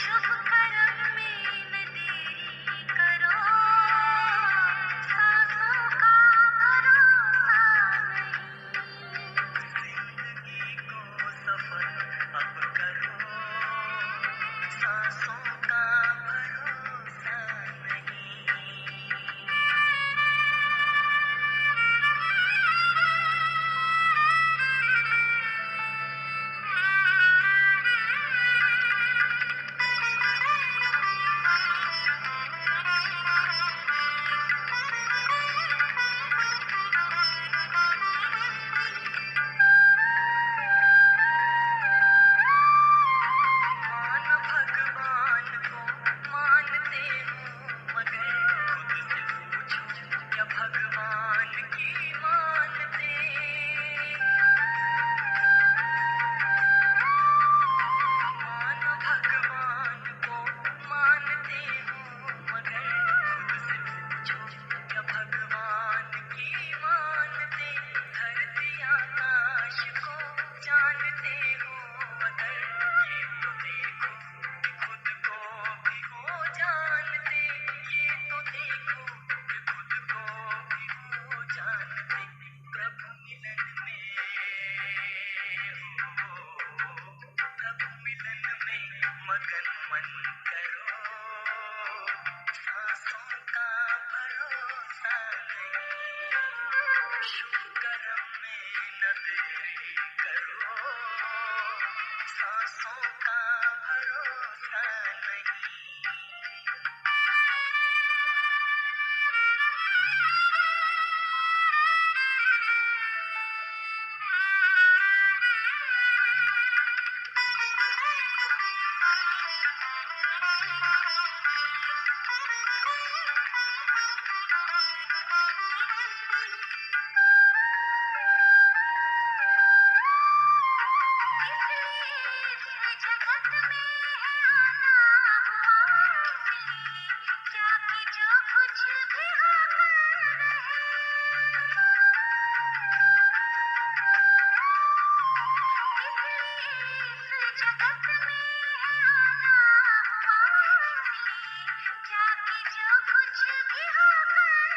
शुभ कर्म में न देरी करो, सांसों का भरोसा नहीं। जिंदगी को सफल अब करो, सांसों का भरोसा नहीं। मानो भगवान को मानते हो, मगर खुद से पूछो क्या भगवान की मानते। मानो भगवान को मानते हो, मगर खुद से पूछो क्या भगवान की मानते। धरती आकाश को जानते हो, मगर ये तो देखो कि खुद को भी हो जानते। ये तो देखो कि खुद को भी हो जानते। प्रभु मिलन में प्रभु मिलन में मगन मन करो, सांसों का भरोसा नहीं। शुभ कर्म में न देरी करो, सांसों का भरोसा नहीं। जगत में आना हुआ, क्या कि जो कुछ भी होकर इस जगत में आना हुआ, क्या कि जो कुछ भी होकर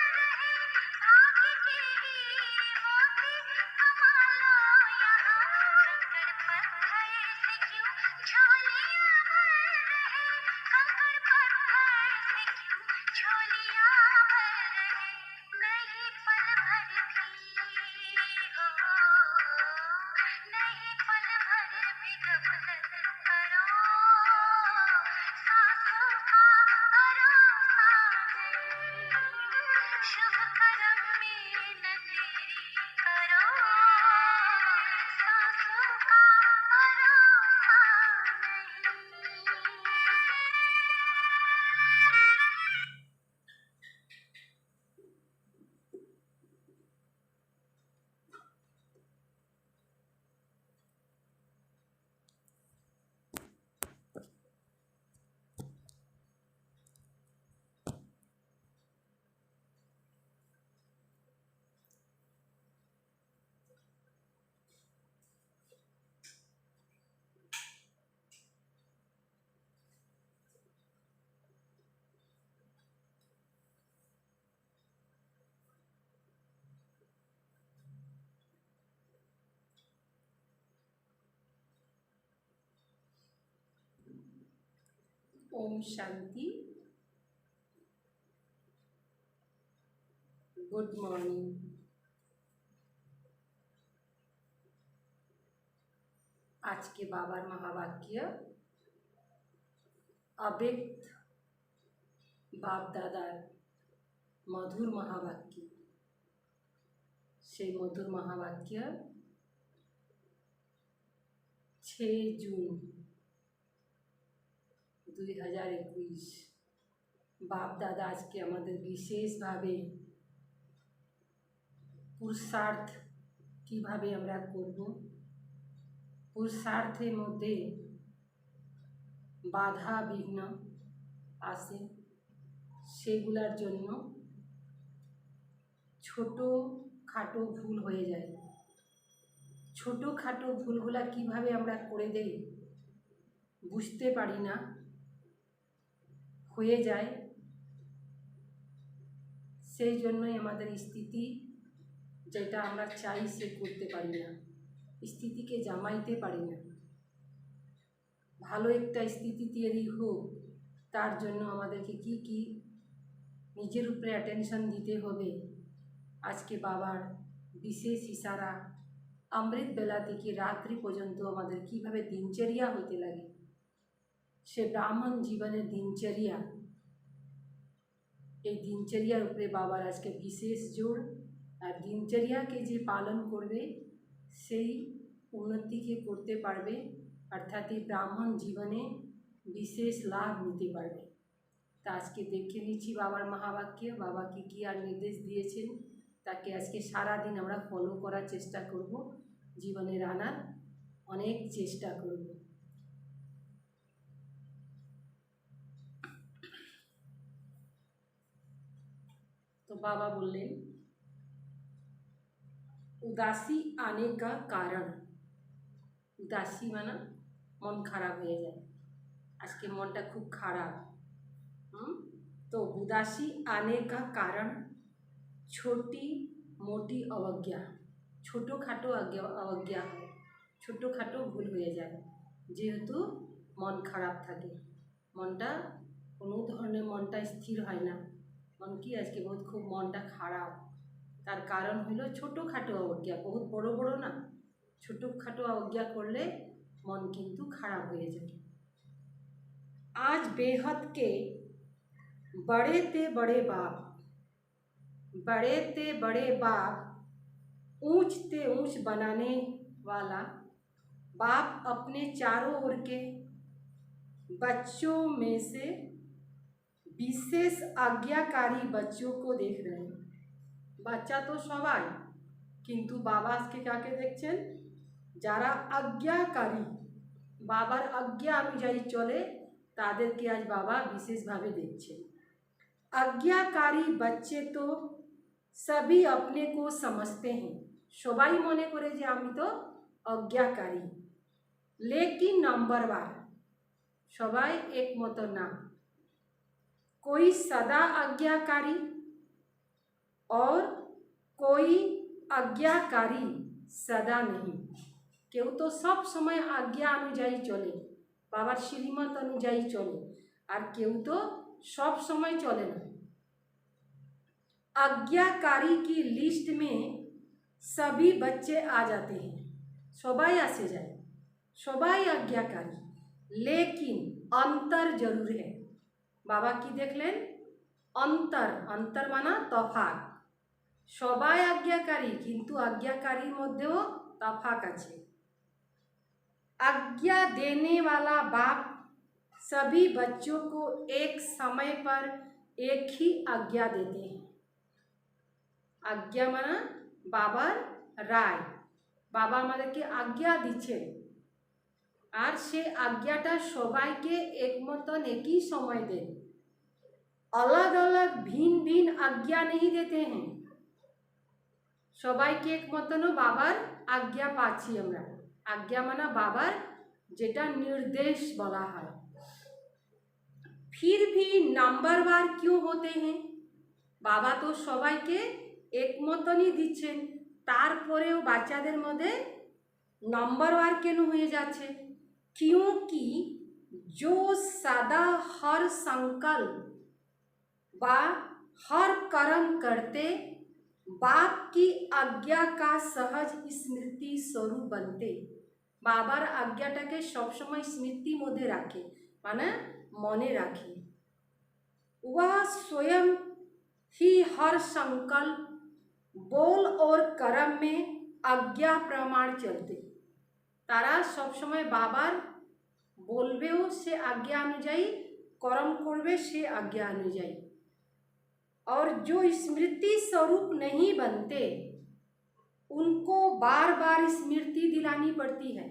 भाग्य के हीरे मोती कमा लो यहाँ। कंकड़ पत्थर से क्यों झोलियां भर रहे, कंकड़ पत्थर से क्यों झोलियां भर रहे। नहीं पल भर भी हो, नहीं पल भर भी गफलत करो, सांसों का भरोसा नहीं। शुभ कर्म में न देरी करो, सांसों का भरोसा नहीं। ओम शांति। Good morning. आज के बाबा महावाक्य अव्यक्त बाप दादा मधुर महावाक्य से मधुर महावाक्य 6 जून 2021 বাপ দাদা আজকে আমাদের বিশেষভাবে পুরুষার্থ কিভাবে আমরা করব, পুরুষার্থের মধ্যে বাধা বিঘ্ন আসে সেগুলোর জন্য ছোট খাটো ভুল হয়ে যায়। ছোটো খাটো ভুলগুলা কিভাবে আমরা করে দেই বুঝতে পারি না, হয়ে যায়, সেই জন্যই আমাদের স্থিতি যেটা আমরা চাই সে করতে পারি না, স্থিতিকে জামাইতে পারি না। ভালো একটা স্থিতি তৈরি হোক তার জন্য আমাদেরকে কি কি নিজের উপরে অ্যাটেনশন দিতে হবে। আজকে বাবার বিশেষ ইশারা, অমৃত বেলা থেকে রাত্রি পর্যন্ত আমাদের কিভাবে দিনচর্যা হতে লাগে, সে ব্রাহ্মণ জীবনের দিনচর্যা, এই দিনচর্যার উপরে বাবার আজকে বিশেষ জোর। আর দিনচর্যাকে যে পালন করবে সেই উন্নতিকে করতে পারবে, অর্থাৎ এই ব্রাহ্মণ জীবনে বিশেষ লাভ নিতে পারবে। তা আজকে দেখে নিচ্ছি বাবার মহাবাক্য, বাবা কি আর নির্দেশ দিয়েছেন তাকে আজকে সারাদিন আমরা ফলো করার চেষ্টা করব, জীবনের আনার অনেক চেষ্টা করব। तो बाबा बोलें उदासी आने का कारण, उदासी माना मन खराब हो जाए, आज के मनटा खूब खराब। तो उदासी आने का कारण छोटी मोटी अवज्ञा, छोटो खाटो अवज्ञा है, छोटो खाटो भूल हो जाए जेहेतु मन खराब थाके, मनटा कोनो धरनेर मनटा स्थिर है ना, मन की आज के बहुत खूब मनटा खराब, तार कारण हलो छोटो खाटो अवज्ञा, बहुत बड़ो बड़ो ना, छोटो खाटो अवज्ञा करले मन किन्तु खराब हो जाए। आज बेहद के बड़े ते बड़े बाप, बड़े ते बड़े बाप, ऊंच ते ऊंच बनाने वाला बाप अपने चारों ओर के बच्चों में से विशेष आज्ञाकारी बच्चों को देख रहे हैं। बच्चा तो सबाई किन्तु बाबा के काके देखছেন যারা आज्ञाकारी, बाबार आज्ञा अनुयायी चले तादेरके आज बाबा विशेषभावे देखছেন। आज्ञाकारी बच्चे तो सभी अपने को समझते हैं, सबाई मने करे जे आमी तो आज्ञाकारी, लेकिन नम्बरवार सबाई एक मतो ना, कोई सदा आज्ञाकारी और कोई आज्ञाकारी सदा नहीं। केउ तो सब समय आज्ञा अनुयायी चले, बाबार श्रीमत अनुयायी चले, और केउ तो सब समय चले ना। आज्ञाकारी की लिस्ट में सभी बच्चे आ जाते हैं, सबाई आसे जाए, सबाई आज्ञाकारी, लेकिन अंतर जरूर है। बाबा की देखलें अंतर, अंतर माना तफात, सबाई आज्ञाकारी किन्तु आज्ञाकारी मध्येও तफात আছে। आज्ञा देने वाला बाप सभी बच्चों को एक समय पर एक ही आज्ञा देते हैं। आज्ञा माना बाबार राय, बाबा আমাদেরকে आज्ञा দিচ্ছেন, আর সে আজ্ঞাটা সবাইকে এক মতন একই সময় দেন, अलग अलग भिन्न भिन्न आज्ञा नहीं देते हैं। সবাইকে এক মতনও বাবার आज्ञा পাচ্ছি আমরা। आज्ञा माना बाबार जेटा निर्देश बला है। फिर भी नम्बरवार क्यों होते हैं? बाबा तो সবাইকে এক মতনই দিচ্ছেন, তারপরেও বাচ্চাদের মধ্যে नम्बरवार কেন হয়ে যাচ্ছে? क्योंकि जो सदा हर संकल्प व हर कर्म करते बाप की आज्ञा का सहज स्मृति स्वरूप बनते, बाबार आज्ञाटाके सब समय स्मृति मध्य राखे, माने मने राखे। वह स्वयं ही हर संकल्प बोल और कर्म में आज्ञा प्रमाण चलते, तारा सब समय बाबार बोलबेও से आज्ञा अनुयायी, कर्म करबे से आज्ञा अनुयायी। और जो स्मृति स्वरूप नहीं बनते उनको बार बार स्मृति दिलानी पड़ती है।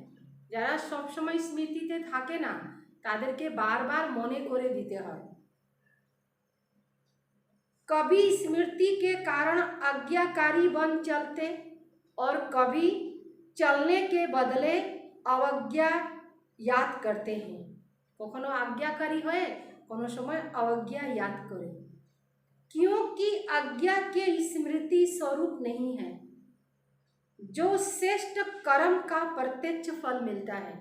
যারা सब समय स्मृतिते থাকে না তাদেরকে बार-बार মনে করে দিতে হয়। कभी स्मृति के कारण आज्ञाकारी बन चलते और कभी चलने के बदले अवज्ञा याद करते हैं। कखनो आज्ञाकारी हয়ে कोनो समय अवज्ञा याद करें, क्योंकि आज्ञा के स्मृति स्वरूप नहीं है। जो श्रेष्ठ कर्म का प्रत्यक्ष फल मिलता है,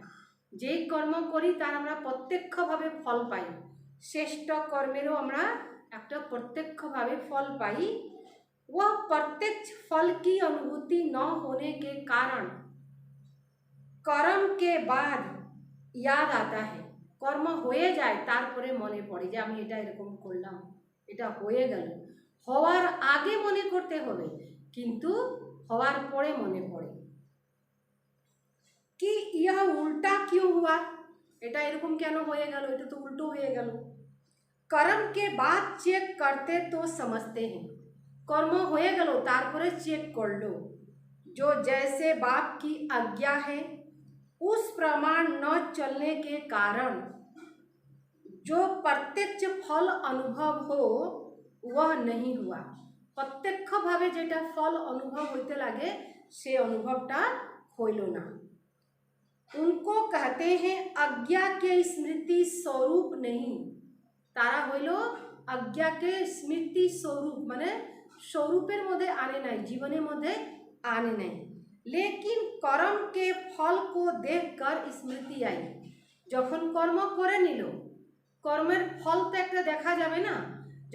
যে কর্ম করি তার আমরা প্রত্যক্ষভাবে ফল পাই, শ্রেষ্ঠ কর্মেরও আমরা একটা প্রত্যক্ষভাবে ফল পাই। वह प्रत्यक्ष फल की अनुभूति न होने के कारण कर्म के बाद याद आता है। কর্ম হয়ে যায় তারপরে মনে পড়ে যে আমি এটা এরকম করলাম, এটা হয়ে গেল। হওয়ার আগে মনে করতে হবে, কিন্তু হওয়ার পরে মনে পড়ে। कि यह उल्टा क्यों हुआ, এটা এরকম কেন হয়ে গেল, এটা তো উল্টো হয়ে গেল। कर्म के बाद चेक करते तो समझते हैं। কর্ম হয়ে গেল তারপরে চেক করলো। जो जैसे बाप की आज्ञा है उस प्रमाण न चलने के कारण जो प्रत्यक्ष फल अनुभव हो वह नहीं हुआ। प्रत्यक्षভাবে যেটা ফল অনুভব হইতে লাগে সে অনুভবটা হইল না। उनको कहते हैं आज्ञा के स्मृति स्वरूप नहीं। तारा হইল आज्ञा के स्मृति स्वरूप, माने स्वरूपेर मध्य आने नहीं, जीवनेर मध्य आने नहीं। लेकिन कर्म के फल को देखकर स्मृति आई। যখন কর্ম করে নিল, কর্মের ফল তো একটা দেখা যাবে না,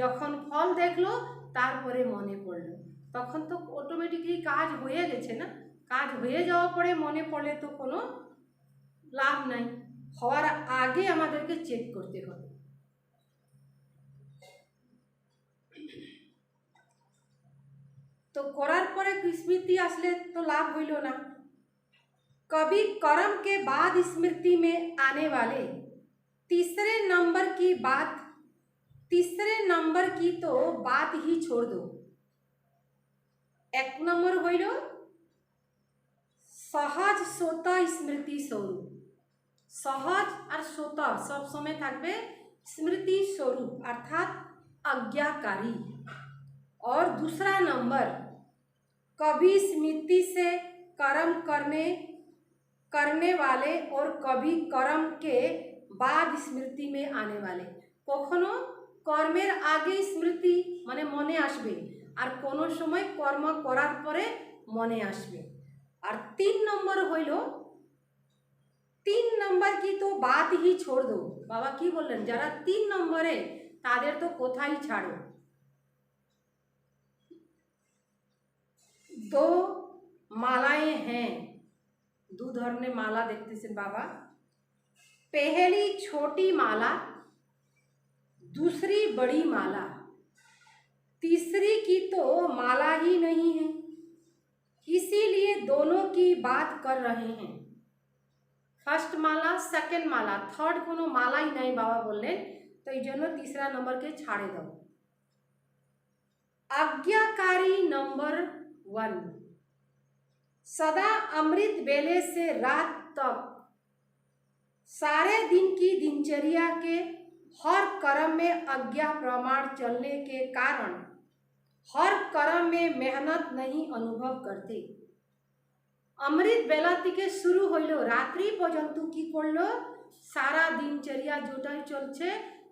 যখন ফল দেখলো তারপরে মনে পড়লো, তখন তো অটোমেটিকলি কাজ হয়ে গেছে না। কাজ হয়ে যাওয়ার পরে মনে পড়লে তো কোনো লাভ নাই, হওয়ার আগে আমাদেরকে চেক করতে হবে। तो करार परे स्मृति आसले तो लाभ हईल ना। कभी कर्म के बाद स्मृति में आने वाले तीसरे नंबर की तो बात ही छोड़ दो। एक नंबर हईल सहज स्वतः स्मृति स्वरूप। सहज और स्वतः सब समय थाकबे स्मृति स्वरूप अर्थात आज्ञाकारी। और दूसरा नंबर कभी स्मृति से कर्म करने वाले और कभी कर्म के बाद स्मृति में आने वाले। कखनो कर्मेर आगे स्मृति माने मने आसबे और कोनो समय कर्म करार परे मने आसबे। और 3 नम्बर हईल 3 नम्बर की तो बात ही छोड़ दो। बाबा की बोलें जरा 3 नम्बरे तादेर तो कोथाई छाड़ो। 2 मालाएं हैं, 2 धरने माला देखते से बाबा। पहली छोटी माला, दूसरी बड़ी माला, तीसरी की तो माला ही नहीं है, इसीलिए दोनों की बात कर रहे हैं। फर्स्ट माला सेकेंड माला थर्ड कोनो माला ही नहीं बाबा बोलें, तो ये जन्य तीसरा नंबर के छाड़े दो। आज्ञाकारी नंबर 1 सदा अमृत बेले से रात तक सारे दिन की दिनचर्या के हर कर्म में आज्ञा प्रमाण चलने के कारण हर कर्म में मेहनत नहीं अनुभव करते। अमृत बेला থেকে শুরু হইল রাত্রি পর্যন্ত কি করলো, সারা দিনচর্যা যেটাই চলছে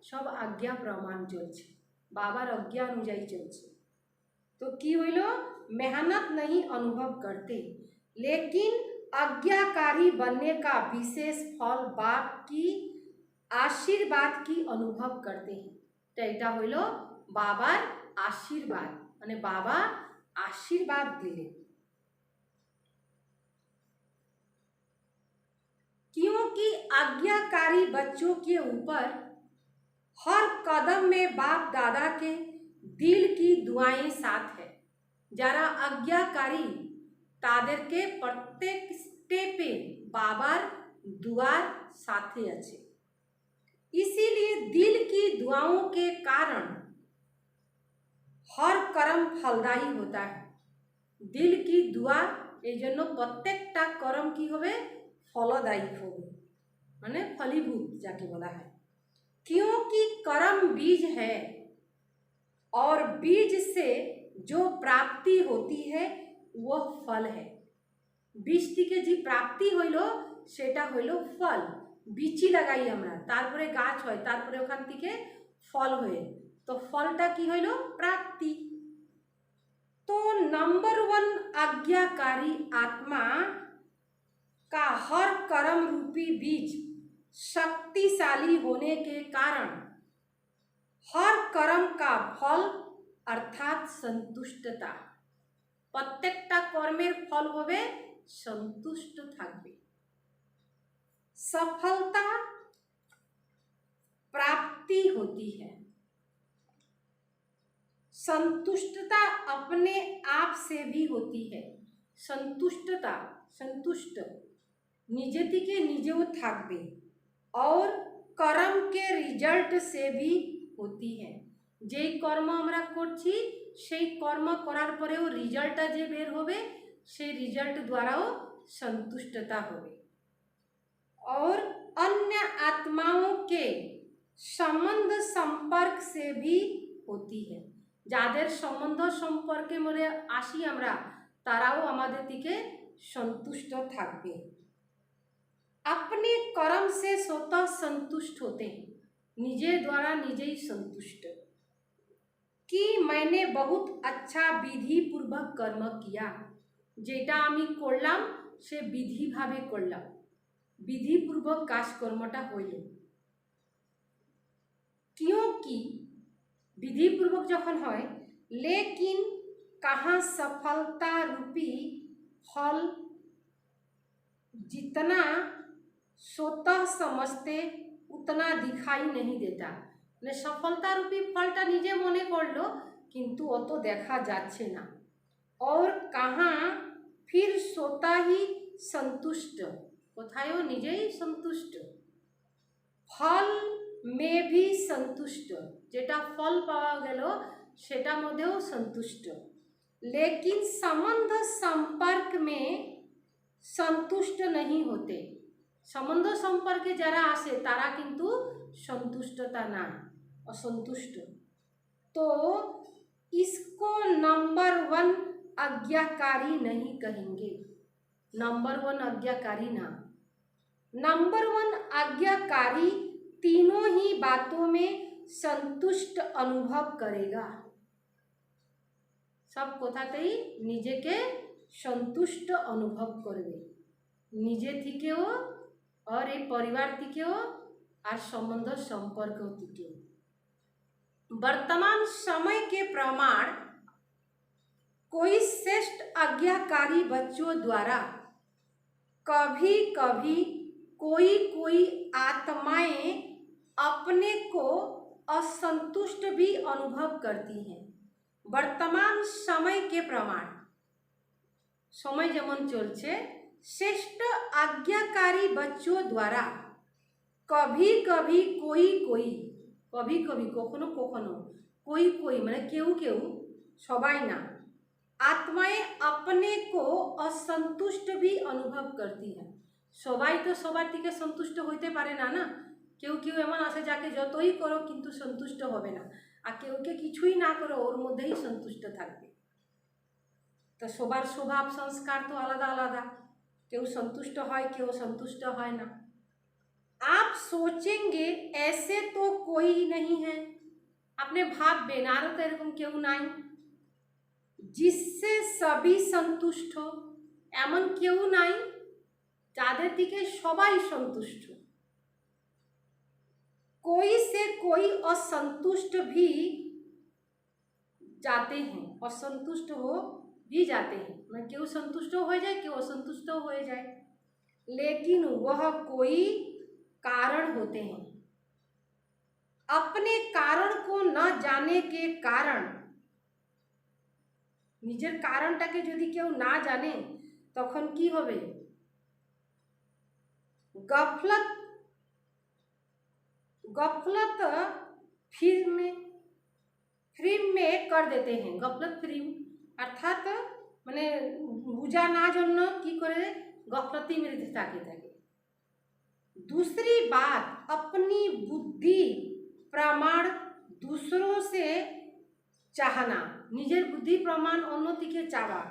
সব आज्ञा प्रमाण চলছে, বাবার आज्ञा অনুযায়ী চলছে। तो की হইল मेहनत नहीं अनुभव करते, लेकिन आज्ञाकारी बनने का विशेष फल बाप की आशीर्वाद की अनुभव करते हैं। तो এটা হইল বাবার आशीर्वाद, माने बाबा आशीर्वाद दिले। क्योंकि आज्ञाकारी बच्चों के ऊपर हर कदम में बाप दादा के दिल की दुआएं साथ है। যারা आज्ञाकारी तादेर के प्रत्येक स्टेपे बाबार दुआर साथे আছে। इसीलिए दिल की दुआओं के कारण हर कर्म फलदायी होता है। दिल की दुआ एजন্য प्रत्येकटा कर्म की होबे फलदायी होबे, माने फलीभूत जाके बोला है। क्योंकि कर्म बीज है और बीज से जो प्राप्ति होती है वह फल है। बीज থেকে যে प्राप्ति হইল সেটা হইল फल। বিচি লাগাই আমরা, তারপরে গাছ হয়, তারপরে ওখান থেকে ফল হয়ে, তো ফলটা কি হইল? প্রাপ্তি। तो नंबर 1 आज्ञाकारी आत्मा का हर कर्म रूपी बीज शक्तिशाली होने के कारण हर कर्म का फल अर्थात संतुष्टता, प्रत्येकटा कर्मेर फल होबे संतुष्ट थाकबे। सफलता प्राप्ति होती है, संतुष्टता अपने आप से भी होती है। संतुष्टता, संतुष्ट निजे थेके निजेও থাকবে, और कर्म के रिजल्ट से भी होती है। যেই কর্ম আমরা করছি সেই কর্ম করার পরেও রিজাল্টটা যে বের হবে সেই রিজাল্ট দ্বারাও संतुष्टता হবে। और अन्य आत्माओं के संबंध संपर्क से भी होती है। যাদের সম্বন্ধ সম্পর্কে মনে আসি আমরা, তারাও আমাদের দিকে সন্তুষ্ট থাকবে। अपने कर्म से स्वतः संतुष्ट होते हैं, निजे द्वारा निजे ही संतुष्ट कि मैंने बहुत अच्छा विधि पूर्वक कर्म किया, যেটা আমি করলাম সে বিধিভাবে করলাম, বিধিপূর্বক কাজকর্মটা হইল। क्योंकि विधिपूर्वक जखन है, लेकिन कहाँ सफलता रूपी फल जितना स्वतः समझते उतना दिखाई नहीं देता। মানে सफलता रूपी फलटा निजे मने करलो किन्तु अत देखा जाच्छे ना। और कहाँ फिर स्वतः ही संतुष्ट, कोथायो निजे ही संतुष्ट, फल में भी संतुष्ट, जेटा फल पावा गेलो सेटा मध्येও संतुष्ट, लेकिन संबंध संपर्क में संतुष्ट नहीं होते। संबंध संपर्के যারা আসে তারা কিন্তু संतुष्टता ना, असंतुष्ट। तो इसको नंबर 1 आज्ञाकारी नहीं कहेंगे, नंबर 1 आज्ञाकारी ना। नंबर 1 आज्ञाकारी तीनों ही बातों में संतुष्ट अनुभव करेगा। सब কথাতেই নিজেকে সন্তুষ্ট অনুভব করবে, নিজে থেকেও और এই পরিবার থেকেও আর সম্বন্ধ সম্পর্ক থেকেও। वर्तमान समय के प्रमाण कोई श्रेष्ठ आज्ञाकारी बच्चों द्वारा कभी कभी कोई कोई आत्माएं अपने को असंतुष्ट भी अनुभव करती हैं। वर्तमान समय के प्रमाण, समय যেমন চলছে, श्रेष्ठ आज्ञाकारी बच्चों द्वारा कभी कभी कोई कोई, कभी कभी कखनो कखनो, कोई कोई माने केउ केउ, सबाई ना, आत्माएं अपने को असंतुष्ट भी अनुभव करती हैं। सबाई तो सबार दिके संतुष्ट होते पारे ना ना, केउ केउ एमन आछे जाके যতই करो किन्तु संतुष्ट होबे ना, আর কেউকে কিছুই না করো ওর মধ্যেই संतुष्ट থাকবে। तो সবার स्वभाव संस्कार तो आलादा आलादा, केउ संतुष्ट है केउ संतुष्ट है ना। आप सोचेंगे ऐसे तो कोई नहीं है, अपने भाबबे ना आरो तो एरकम केउ नाई जिससे सभी संतुष्ट हो, एमन केउ नाई যাদের দিকে সবাই সন্তুষ্ট। कोई से कोई असंतुष्ट भी जाते हैं, असंतुष्ट हो भी जाते हैं, मैं क्यों संतुष्ट हो जाए क्यों असंतुष्ट हो जाए, लेकिन वह कोई कारण होते हैं। अपने कारण को न जाने के कारण, निजेर कारणटाके यदि केउ ना जाने तखन की होबे, गफलत गफलत फ्री में कर देते हैं। गफलत फ्री अर्थात माने बुझा ना जन्य की करे गफलती मेरे थाके थाके। दूसरी बात, अपनी बुद्धि प्रमाण दूसरों से चाहना, निजेर बुद्धि प्रमाण अन्य दिके चावा,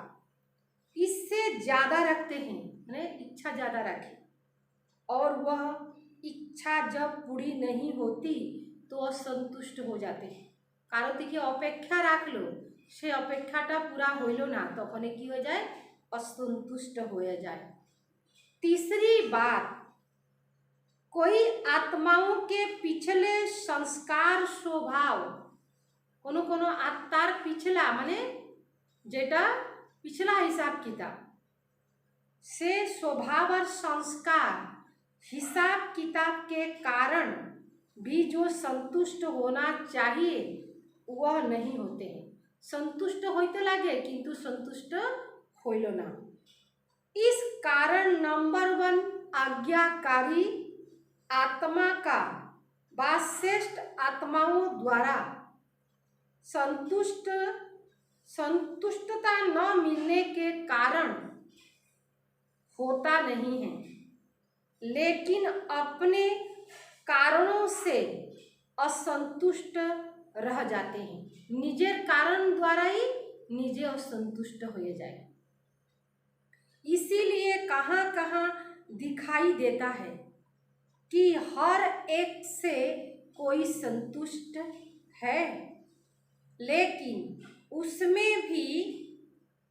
इससे ज़्यादा रखते हैं, माने इच्छा ज़्यादा रखे। और वह इच्छा जब पूरी नहीं होती तो असंतुष्ट हो जाते हैं। কারো থেকে অপেক্ষা রাখলো, সে অপেক্ষাটা পুরা হইল না, তখন কি হয়ে যায়? असंतुष्ट হয়ে যায়। तीसरी बात, कोई आत्माओं के पिछले संस्कार स्वभाव, কোনো কোনো আত্মার পিছলা মানে যেটা पिछला हिसाब किताब, से स्वभाव और संस्कार हिसाब किताब के कारण भी जो संतुष्ट होना चाहिए वह नहीं होते हैं। संतुष्ट होते लगे किंतु संतुष्ट होइल ना। इस कारण नंबर 1 आज्ञाकारी आत्मा का व श्रेष्ठ आत्माओं द्वारा संतुष्टता न मिलने के कारण होता नहीं है, लेकिन अपने कारणों से असंतुष्ट रह जाते हैं। निजेर कारण द्वारा ही निजे असंतुष्ट हो जाए। इसीलिए कहाँ कहाँ दिखाई देता है कि हर एक से कोई संतुष्ट है, लेकिन उसमें भी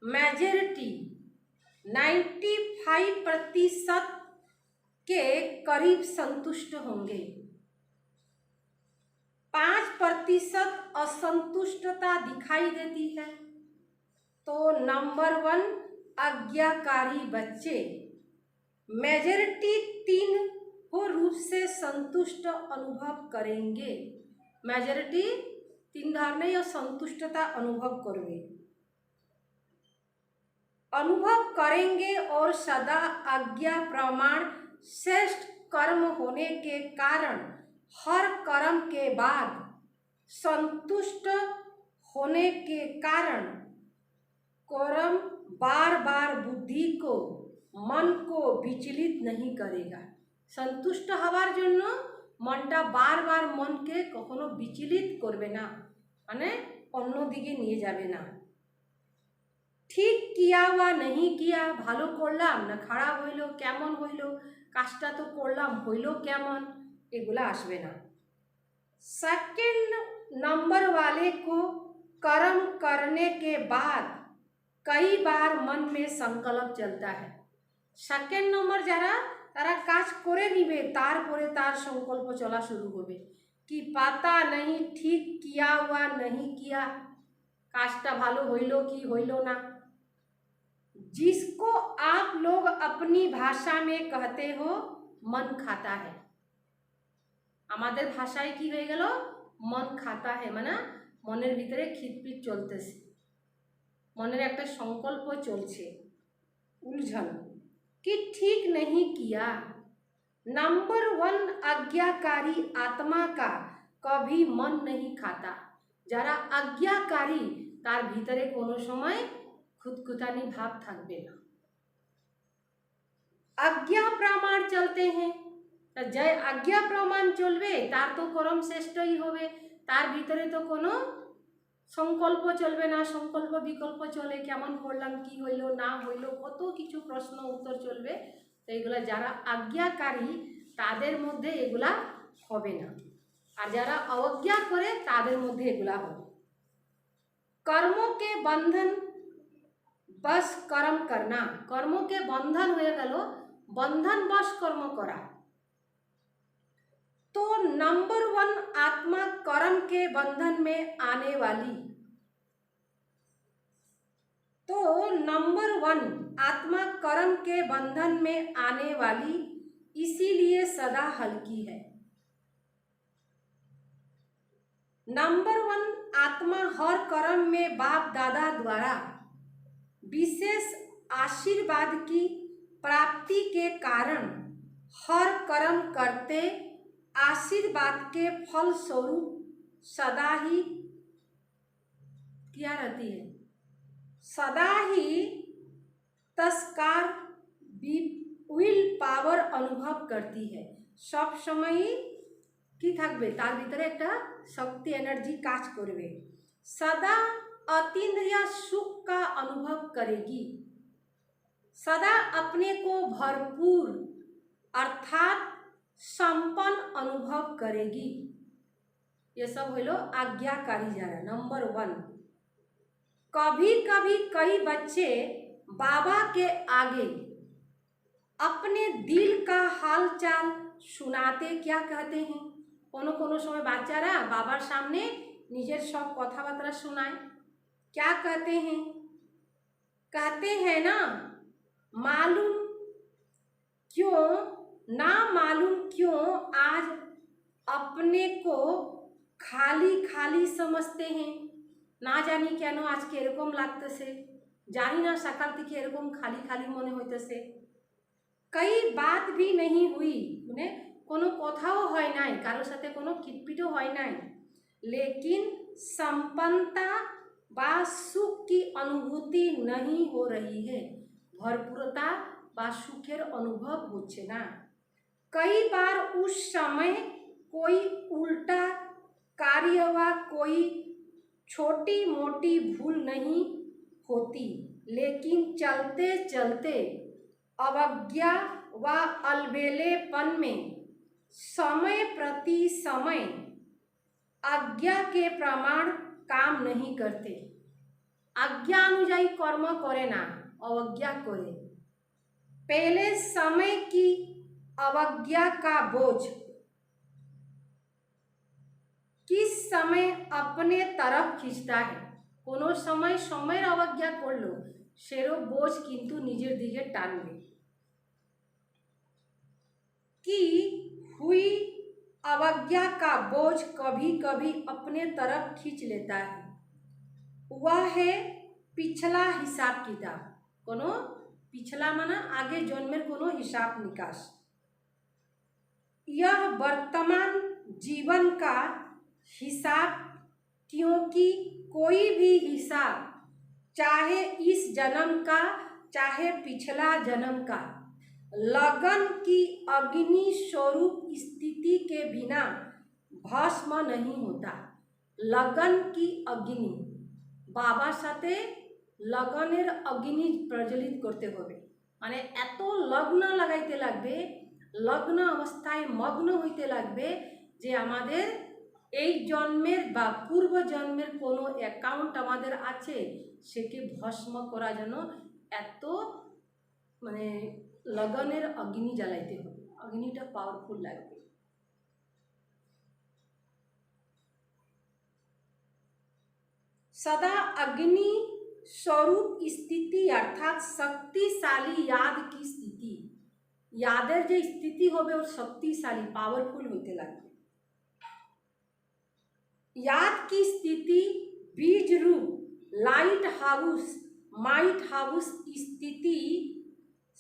मेजॉरिटी 95% के करीब संतुष्ट होंगे। 5% असंतुष्टता दिखाई देती है। तो नंबर 1 आज्ञाकारी बच्चे मेजॉरिटी 3 रूप से संतुष्ट अनुभव करेंगे। मेजॉरिटी 3 धारणे या संतुष्टता अनुभव करेंगे और सदा आज्ञा प्रमाण श्रेष्ठ कर्म होने के कारण हर कर्म के बाद संतुष्ट होने के कारण कर्म बार बार बुद्धि को मन को विचलित नहीं करेगा। संतुष्ट हवार जन्य मनटा बार बार मन के कखनो विचलित करबे ना, माने अन्य दिके निये जाबे ना। ठीक किया वा नहीं किया, भालो करलाम ना खराब हইল, केमन हইল, काजटा तो करलाम हইল केमन, एगुला आसबे ना। सेकंड नंबर वाले को कर्म करने के बाद कई बार मन में संकल्प चलता है। सेकंड नंबर যারা তারা কাজ করে নিবে, তারপরে তার সংকল্প চলা শুরু হবে कि पता नहीं ठीक किया हुआ नहीं किया, काजटा भालो हইল कि हইল ना। जिसको आप लोग अपनी भाषा में कहते हो मन खाता है, আমাদের ভাষায় কি হয়ে গেল? মন খাতা है, মানে মনের ভিতরে খিটপিট চলতেছে, মনের একটা সংকল্প চলছে, উলঝন कि ठीक नहीं किया। नंबर 1 आज्ञाकारी आत्मा का कभी मन नहीं खाता। যারা আজ্ঞাকারী তার ভিতরে কোনো সময় খুঁতখুঁতানি ভাব থাকবে না। आज्ञा प्रमाण चलते हैं, जय आज्ञा प्रमाण चलबे तार तो कर्म श्रेष्ठई होबे, तार ভিতরে তো কোনো সংকল্প চলবে না, সংকল্প বিকল্প চলে, কেমন করলাম কি হইল না হইল কত কিছু প্রশ্ন উত্তর চলবে। তো এগুলা যারা আজ্ঞাকারী তাদের মধ্যে এগুলা হবে না, আর যারা অবজ্ঞা করে তাদের মধ্যে এগুলা হবে। कर्मों के बंधन बस कर्म करना, कर्मों के बंधन হয়ে গেল, बंधन बस कर्म करा। तो नंबर 1 आत्मा कर्म के बंधन में आने वाली, तो नंबर 1 आत्मा कर्म के बंधन में आने वाली, इसीलिए सदा हल्की है। नंबर 1 आत्मा हर कर्म में बाप दादा द्वारा विशेष आशीर्वाद की प्राप्ति के कारण हर कर्म करते आशीर्वाद के फल स्वरूप सदा ही क्या रहती है? सदा ही तस्कार विल पावर अनुभव करती है। सब समय কি থাকবে? তার ভিতরে একটা শক্তি এনার্জি কাজ করবে। सदा अतीन्द्रिय सुख का अनुभव करेगी, सदा अपने को भरपूर अर्थात संपन्न अनुभव करेगी। ये सब हलो आज्ञाकारी जरा। नंबर 1, कभी कभी कई बच्चे बाबा के आगे अपने दिल का हालचाल सुनाते क्या कहते हैं? कोनो कोनो समय बाच्चारा बाबार सामने निजेर सब कथाबार्ता सुनाए, क्या कहते हैं? कहते हैं ना, मालूम क्यों, ना मालूम क्यों आज अपने को खाली खाली समझते हैं। ना जानी केन आज के एरकम लागतेছে, जानी ना सकाल থেকে এরকম খালি খালি মনে হইতেছে। कई बात भी नहीं हुई, মানে কোনো কথাও হয় নাই, কারোর সাথে কোনো খিটপিটও হয় নাই, लेकिन संपन्नता বা সুখ की अनुभूति नहीं हो रही है, भरपूरता বা সুখের অনুভব হচ্ছে না। कई बार उस समय कोई उल्टा कार्य व कोई छोटी मोटी भूल नहीं होती, लेकिन चलते चलते अवज्ञा व अलबेलेपन में समय प्रति समय आज्ञा के प्रमाण काम नहीं करते। आज्ञा अनुযায়ী कर्म करे ना, अवज्ञा करे। पहले समय की अवज्ञा का बोझ किस समय अपने तरफ खींचता है। कोनो समय समयर अवज्ञा करलो सेरो बोझ किन्तु निजेर दिके टानबे। कि हुई अवज्ञा का बोझ कभी कभी अपने तरफ खींच लेता है, वह है पिछला हिसाब किताब। कोनो पिछला माना आगे जन्मेर कोनो हिसाब निकास। यह वर्तमान जीवन का हिसाब, क्योंकि कोई भी हिसाब चाहे इस जन्म का चाहे पिछला जन्म का लगन की अग्नि स्वरूप स्थिति के बिना भस्म नहीं होता। लगन की अग्नि, बाबार साथे लगनेर अग्नि प्रज्वलित करते होबे, माने एत लग्न लागाइते लागबे, लग्न अवस्थाय मग्न हইতে लागबे जे आमादेर এই জন্মের বা পূর্ব জন্মের কোনো অ্যাকাউন্ট আমাদের আছে, সেকে ভস্ম করার জন্য এত মানে लगनेर अग्नि জ্বালাইতে হবে, अग्निटा पावरफुल লাগবে। सदा अग्नि स्वरूप स्थिति अर्थात शक्तिशाली याद की स्थिति, यादेर जे स्थिति होबे और शक्तिशाली पावरफुल হইতে লাগবে। याद की स्थिति बीज रूप लाइट हाउस माइट हाउस स्थिति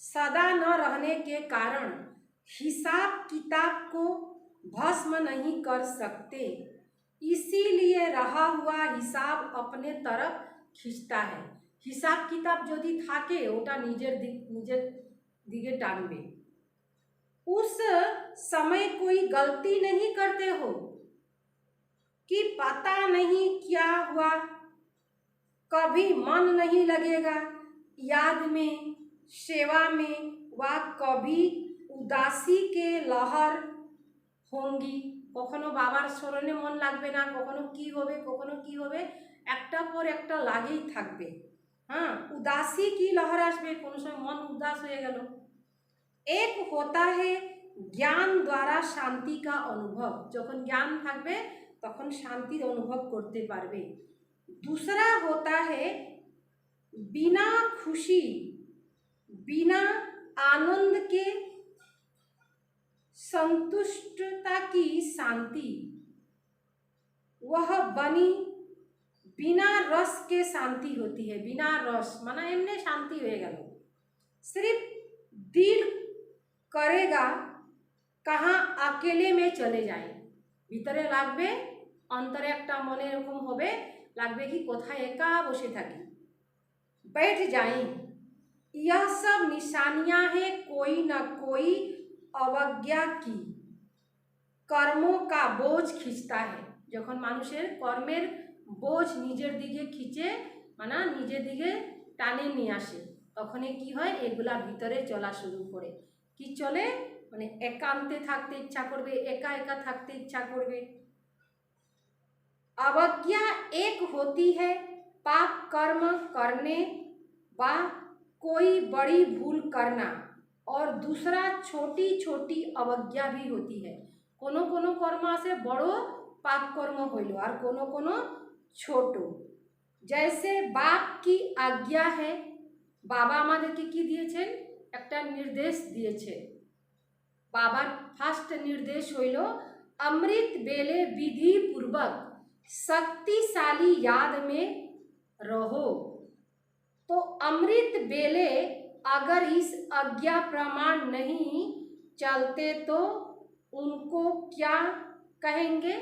सदा न रहने के कारण हिसाब किताब को भस्म नहीं कर सकते, इसीलिए रहा हुआ हिसाब अपने तरफ खींचता है। हिसाब किताब यदि थाके ओटा निजेर दिके टानबे। उस समय कोई गलती नहीं करते हो कि पता नहीं क्या हुआ, कभी मन नहीं लगेगा याद में, सेवा में, व कभी उदासी के लहर होंगी। कखनो बाबार स्मरणे मन लागबे ना, कखनो की होबे एकटा पर एकटा लागेई थाकबे। हाँ, उदासी की लहर आसबे, कोनो समय मन उदास हो गेल। एक होता है ज्ञान द्वारा शांति का अनुभव, जखन ज्ञान थाकबे तखन शांतिर अनुभव करते पारबे। दूसरा होता है बिना खुशी बिना आनंद के संतुष्टता की शांति, वह बनी बिना रस के शांति होती है। बिना रस माना एमने शांति हो गल, सिर्फ दिल करेगा कहाँ अकेले में चले जाए, ভিতরে লাগবে অন্তরে একটা মনে এরকম হবে, লাগবে কি কোথায় একা বসে থাকি, बैठ जाएं। यह सब निशानियां हैं कोई न कोई अवज्ञा की, कर्मों का बोझ खींचता है। যখন মানুষের কর্মের বোঝ নিজের দিকে খিচে মানে নিজের দিকে টানে নিয়ে আসে, তখনই কি হয়, এগুলা ভিতরে চলা শুরু করে। কি চলে, মানে একান্তে থাকতে ইচ্ছা করবে, একা একা থাকতে ইচ্ছা করবে। अवज्ञा एक होती है पाप कर्म करने व कोई बड़ी भूल करना, और दूसरा छोटी छोटी अवज्ञा भी होती है। कोनो कोनो कर्म से बड़ो पाप कर्म हইল और कोनो कोनो छोटो। जैसे बाप की आज्ञा है, बाबा আমাদেরকে কি দিয়েছেন, একটা নির্দেশ দিয়েছেন। বাবার ফার্স্ট নির্দেশ হইল अमृत बेले विधि पूर्वक शक्तिशाली याद में रहो। तो अमृत बेले अगर इस आज्ञा प्रमाण नहीं चलते तो उनको क्या कहेंगे,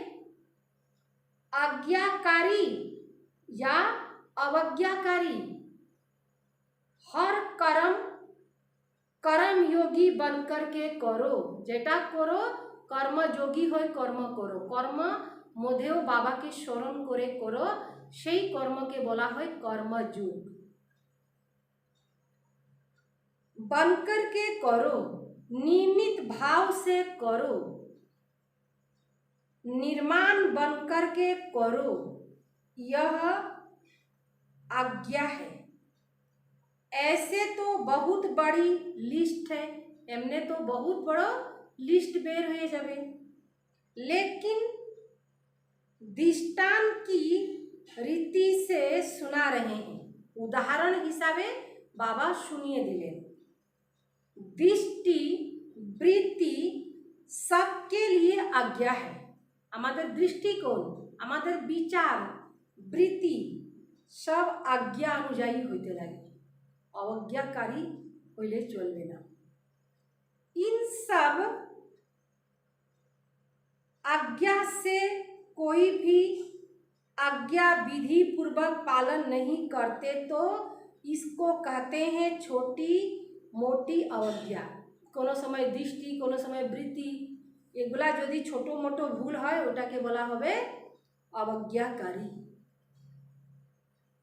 आज्ञाकारी या अवज्ञाकारी। हर कर्म योगी बनकर के करो, जेटा करो কর্মযোগী হয়ে কর্ম করো। কর্ম মধ্যেও বাবাকে স্মরণ করে করো, সেই কর্মকে বলা হয় কর্মযোগ। बनकर के करो, नियमित भाव से करो, निर्माण बनकर के करो, यह आज्ञा है। ऐसे तो बहुत बड़ी लिस्ट है, एमने तो बहुत बड़ा लिस्ट बेर हो जाए, लेकिन दृष्टांत की रीति से सुना रहे हैं। उदाहरण हिसाबे बाबा सुनिए दिलेन। दृष्टि वृत्ति सबके लिए आज्ञा है। हमारे दृष्टिकोण, हमारे विचार वृत्ति सब आज्ञा अनुयायी होते लगे, अवज्ञाकारी होइले चलबे ना। इन सब आज्ञा से कोई भी आज्ञा विधि पूर्वक पालन नहीं करते तो इसको कहते हैं छोटी मोटी अवज्ञा। कोनो समय दृष्टि, कोनो समय वृत्ति, एगुला यदि छोटो मोटो भूल है ओटाके बोला होबे अवज्ञाकारी।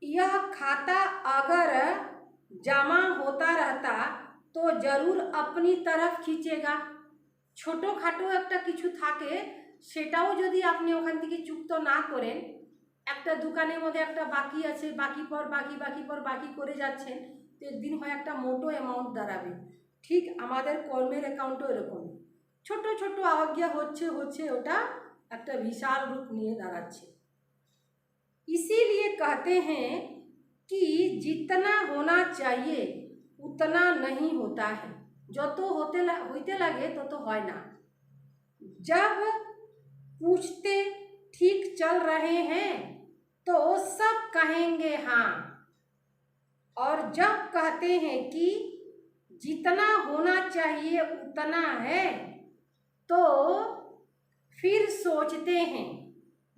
यह खाता अगर जमा होता रहता तो जरूर अपनी तरफ खींचेगा। छोटो खाटो একটা কিছু থাকে, সেটাও যদি আপনি ওখান থেকে চুক্ত না করেন, একটা দোকানের মধ্যে একটা বাকি আছে, বাকি পর বাকি বাকি পর বাকি করে যাচ্ছেন, তো একদিন হয় একটা মোটো অ্যামাউন্ট দাঁড়াবে। ঠিক আমাদের কর্মের অ্যাকাউন্টও এরকম, ছোট ছোট আজ্ঞা হচ্ছে হচ্ছে ওটা একটা বিশাল রূপ নিয়ে দাঁড়াচ্ছে। इसीलिए कहते हैं कि जितना होना चाहिए उतना नहीं होता है। যত হইতে লাগে তত হয় না। जब पूछते ठीक चल रहे हैं तो सब कहेंगे हाँ, और जब कहते हैं कि जितना होना चाहिए उतना है तो फिर सोचते हैं।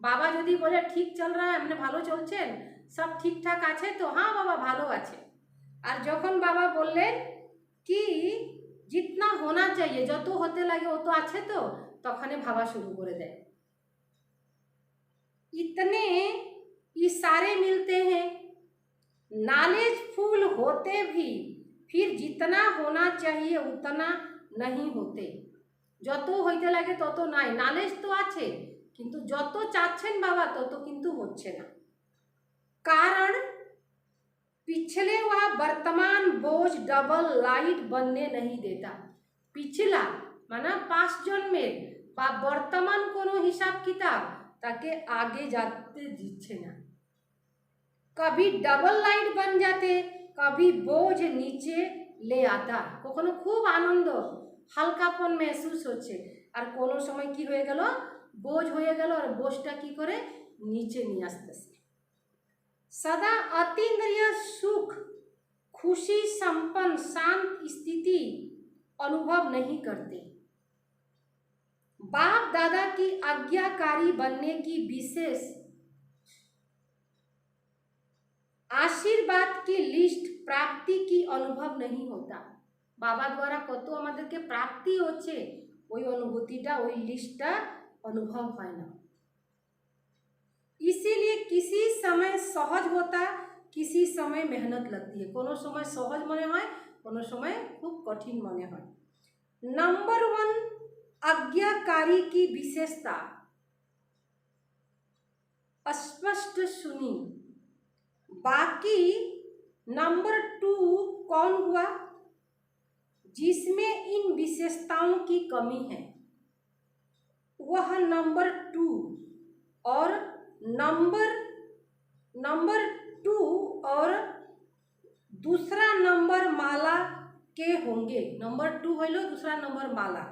बाबा यदि बोले ठीक चल रहा है, हमने भालो चलছেন, सब ठीक ठाक আছে, तो हाँ बाबा ভালো আছে। আর যখন বাবা বললেন कि जितना होना चाहिए, যত হতে লাগে ও তো আছে, তো তখনই ভাবা শুরু করে দেয়। इतने इशारे मिलते हैं, नॉलेजफुल होते भी फिर जितना होना चाहिए उतना नहीं होते। যত হইতে লাগে তত নাই, নলেজ তো আছে কিন্তু যত চাচ্ছেন বাবা তত কিন্তু হচ্ছে না। कारण पिछले व वर्तमान बोझ डबल लाइट बनने नहीं देता। पिछला माना 5 जन्मेर বা বর্তমান কোনো হিসাব কিতাব তাকে आगे जाते দিচ্ছে না। कभी डबल लाइट बन जाते, कभी बोझ नीचे ले आता। কখনো খুব আনন্দ হালকাপন महसूस হচ্ছে, আর কোনো সময় কি হয়ে গেল, बोझ হয়ে গেল, আর बोझটা কি করে নিচে নিয়ে আসতেছে। सदा अतीन्द्रिय सुख खुशी संपन्न शांत स्थिति अनुभव नहीं करते। बाप दादा की आज्ञाकारी बनने की विशेष आशीर्वाद की लिस्ट प्राप्ति की अनुभव नहीं होता। बाबा द्वारा कत আমাদেরকে प्राप्ति হচ্ছে, ওই অনুভূতিটা ওই লিস্টটা अनुभव হয় না। इसीलिए किसी समय सहज होता, किसी समय मेहनत लगती है। कोनो समय सहज मने হয়, कोनो समय खूब कठिन मने হয়। नंबर 1 आज्ञाकारी की विशेषता स्पष्ट सुनी। बाकी नंबर 2 कौन हुआ जिसमें इन विशेषताओं की कमी है, वह नंबर 2। और नंबर 2 और दूसरा नंबर माला के होंगे। नंबर 2 है लो, दूसरा नंबर माला।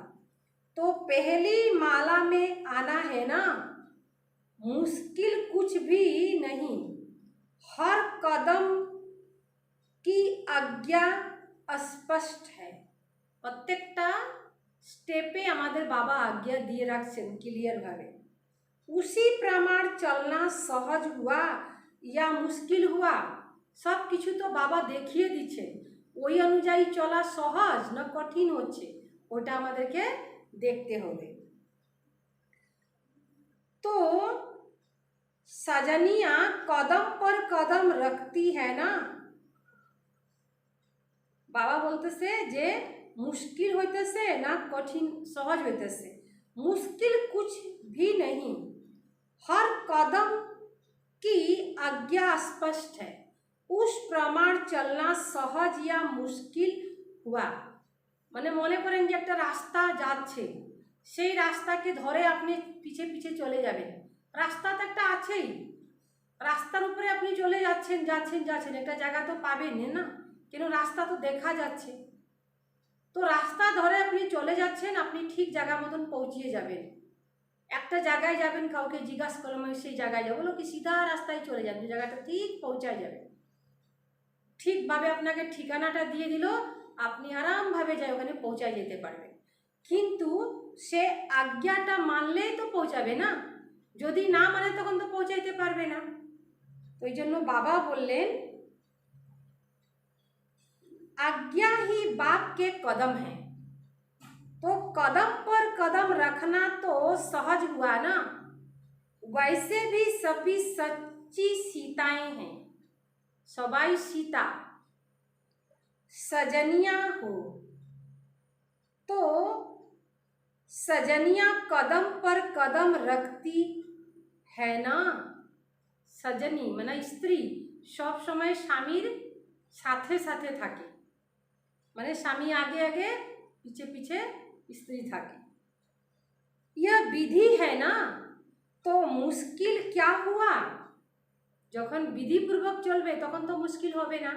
तो पहली माला में आना है ना, मुश्किल कुछ भी नहीं। हर कदम की आज्ञा स्पष्ट है। प्रत्येकटा स्टेपे आमादेर बाबा आज्ञा दिए राखছেন क्लियर भावे। उसी प्रमाण चलना सहज हुआ या मुश्किल हुआ, सब किछु तो बाबा देखिए दिच्छेन। ওই অনুযায়ী চলা সহজ না কঠিন হচ্ছে, ওটা আমাদেরকে দেখতে হবে। तो सजनिया कदम पर कदम रखती है ना। बाबा बोलतेছে যে मुश्किल হইতেছে না कठिन सहज হইতেছে, मुश्किल कुछ भी नहीं। हर कदम की आज्ञा स्पष्ट है। उस प्रमाण चलना सहज या मुश्किल हुआ। মানে মনে করেন যে একটা রাস্তা যাচ্ছে, সেই রাস্তাকে ধরে আপনি পিছে পিছে চলে যাবেন। রাস্তা তো একটা আছেই, রাস্তার উপরে আপনি চলে যাচ্ছেন যাচ্ছেন যাচ্ছেন, একটা জায়গা তো পাবেন না, কেন রাস্তা তো দেখা যাচ্ছে। তো রাস্তা ধরে আপনি চলে যাচ্ছেন, আপনি ঠিক জায়গা মতন পৌঁছিয়ে যাবেন। একটা জায়গায় যাবেন, কাউকে জিজ্ঞাসা করলাম আমি সেই জায়গায় যাবো, বলো কি সিধা রাস্তায় চলে যাবেন, জায়গাটা ঠিক পৌঁছায় যাবে। ঠিকভাবে আপনাকে ঠিকানাটা দিয়ে দিল, আপনি আরামভাবে যাই ওখানে পৌঁছায় যেতে পারবেন। কিন্তু সে আজ্ঞাটা মানলেই তো পৌঁছাবে না, যদি না মানে তখন তো পৌঁছাইতে পারবে না। তো এই জন্য বাবা বললেন आज्ञा ही बाप के कदम है। तो कदम पर कदम रखना तो सहज हुआ ना। वैसे भी सभी सच्ची सीताएं हैं, सबाई सीता सजनिया हो। तो सजनिया कदम पर कदम रखती है ना। सजनी माने स्त्री सब समय स्वामीर साथे साथे থাকে, মানে স্বামী आगे आगे पीछे पीछे स्त्री থাকে। यह विधि है ना, तो मुश्किल क्या हुआ। যখন विधिपूर्वक चलবে তখন तो मुश्किल হবে না।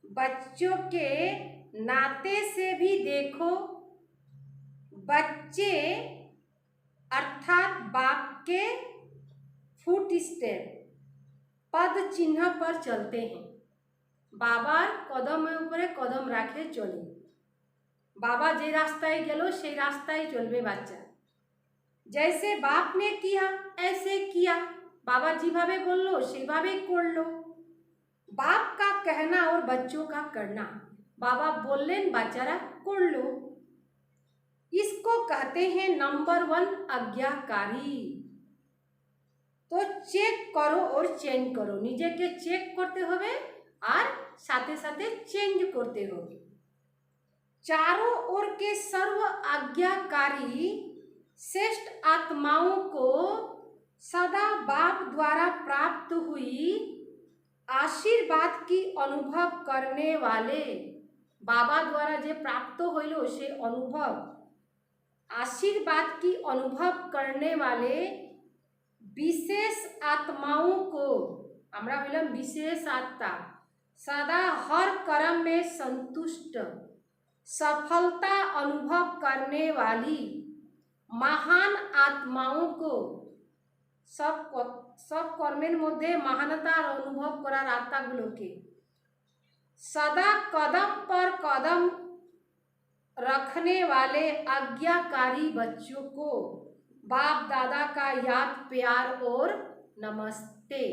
बच्चों के नाते से भी देखो, बच्चे अर्थात बाप के फुट स्टेप पद चिन्ह पर चलते हैं। बाबार कदमेर उपरे कदम राखे चले। बाबा जे रास्ताय गेलो সেই রাস্তায় চলবে বাচ্চা। जैसे बाप ने किया ऐसे किया, बाबा যেভাবে বললো সেভাবেই করলো। बाप का कहना और बच्चों का करना, बाबा बोललेन বাচ্চারা করলো। इसको कहते हैं नंबर 1 आज्ञाकारी। तो चेक करो और चेंज करो, নিজেকে চেক করতে হবে আর साथे साथे चेंज करते होगे। चारों ओर के सर्व आज्ञाकारी श्रेष्ठ आत्माओं को सदा बाप द्वारा प्राप्त हुई आशीर्वाद की अनुभव करने वाले, बाबा द्वारा जे प्राप्त हইল से अनुभव आशीर्वाद की अनुभव करने वाले विशेष आत्माओं को, আমরা হইলাম विशेष आत्मा, सदा हर कर्म में संतुष्ट सफलता अनुभव करने वाली महान आत्माओं को, सब कर्मेर मध्य महानतार अनुभव करार आत्मागुलोके सदा कदम पर कदम रखने वाले आज्ञाकारी बच्चों को बाप दादा का याद प्यार और नमस्ते।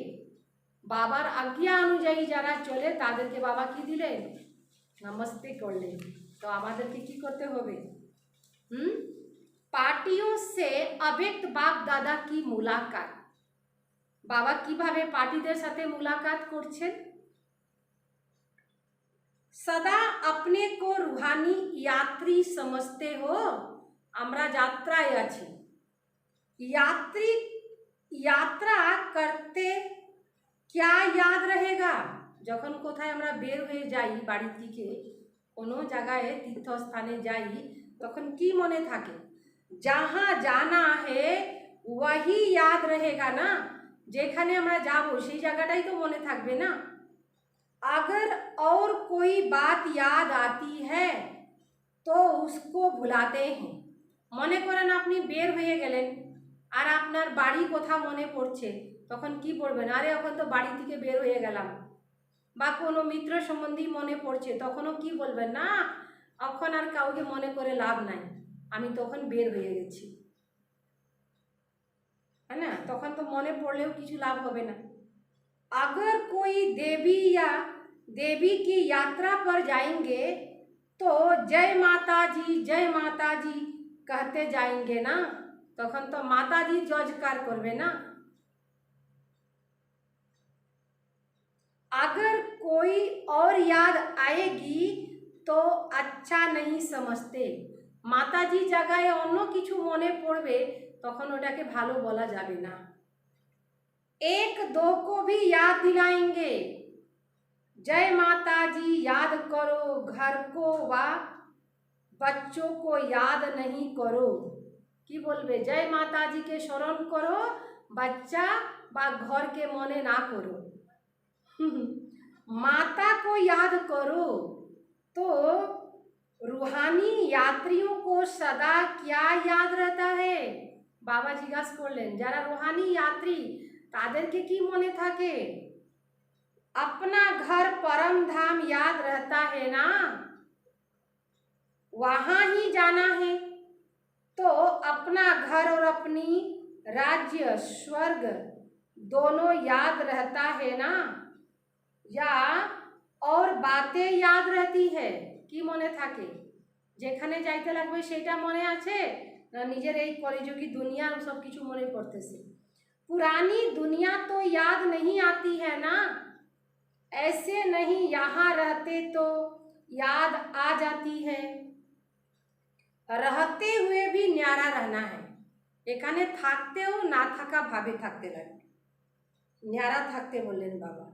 बाबार आज्ञा अनुयायी যারা চলে তাদেরকে বাবা কি দিলেন, নমস্তে করলেন। তো আমাদেরকে কি করতে হবে, পার্টিयों से अव्यक्त बाप दादा की मुलाकात। বাবা কিভাবে পার্টিদের সাথে মুলাকাত করছেন, सदा अपने को रूहानी यात्री समझते हो। আমরা যাত্রায় আছি। यात्री यात्रा करते क्या याद रहेगा? যখন কোথায় আমরা বের হয়ে যাই বাড়ি থেকে কোনো জায়গায় তীর্থস্থানে যাই তখন কি মনে থাকে? जहाँ जाना है वही याद रहेगा ना। যেখানে আমরা যাব সেই জায়গাটাই তো মনে থাকবে না। अगर और कोई बात याद आती है तो उसको भुलाते हैं। মনে করেন আপনি বের হয়ে গেলেন আর আপনার বাড়ি কোথা মনে পড়ছে তখন কি পড়বেন? আরে এখন তো বাড়ি থেকে বের হয়ে গেলাম। বা কোনো মিত্র সম্বন্ধী মনে পড়ছে তখনও কি বলবেন? না, এখন আর কাউকে মনে করে লাভ নাই, আমি তখন বের হয়ে গেছি, है ना? তখন তো মনে পড়লেও কিছু লাভ হবে না। अगर कोई देवी या देवी की यात्रा पर जाएंगे तो जय माता जी कहते जाएंगे ना। তখন তো মাতাজি জয়কার করবে না। अगर कोई और याद आएगी तो अच्छा नहीं समझते। মাতাজি জায়গায় অন্য কিছু মনে পড়বে তখন ওটাকে ভালো বলা যাবে না। एक दो को भी याद दिलाएंगे, जय माता जी याद करो घर को व बच्चों को याद नहीं करो। কি বলবে? জয় মাতাজিকে স্মরণ করো, বাচ্চা বা ঘরকে মনে না করো। माता को याद करो तो रूहानी यात्रियों को सदा क्या याद रहता है? বাবা জিজ্ঞাসা করলেন যারা রুহানি यात्री তাদেরকে কি মনে থাকে? अपना घर परम धाम याद रहता है ना, वहां ही जाना है। तो अपना घर और अपनी राज्य स्वर्ग दोनों याद रहता है ना, या और बातें याद रहती है? কি মনে থাকে? যেখানে যাইতে লাগবে সেটা মনে আছে না নিজের এই কলিযুগী দুনিয়ার সব কিছু মনে পড়তেছে? पुरानी दुनिया तो याद नहीं आती है ना, ऐसे नहीं यहाँ रहते तो याद आ जाती है। रहते हुए भी न्यारा रहना है। এখানে থাকতেও না থাকা ভাবে থাকতে লাগে, न्यारा থাকতে বললেন বাবা।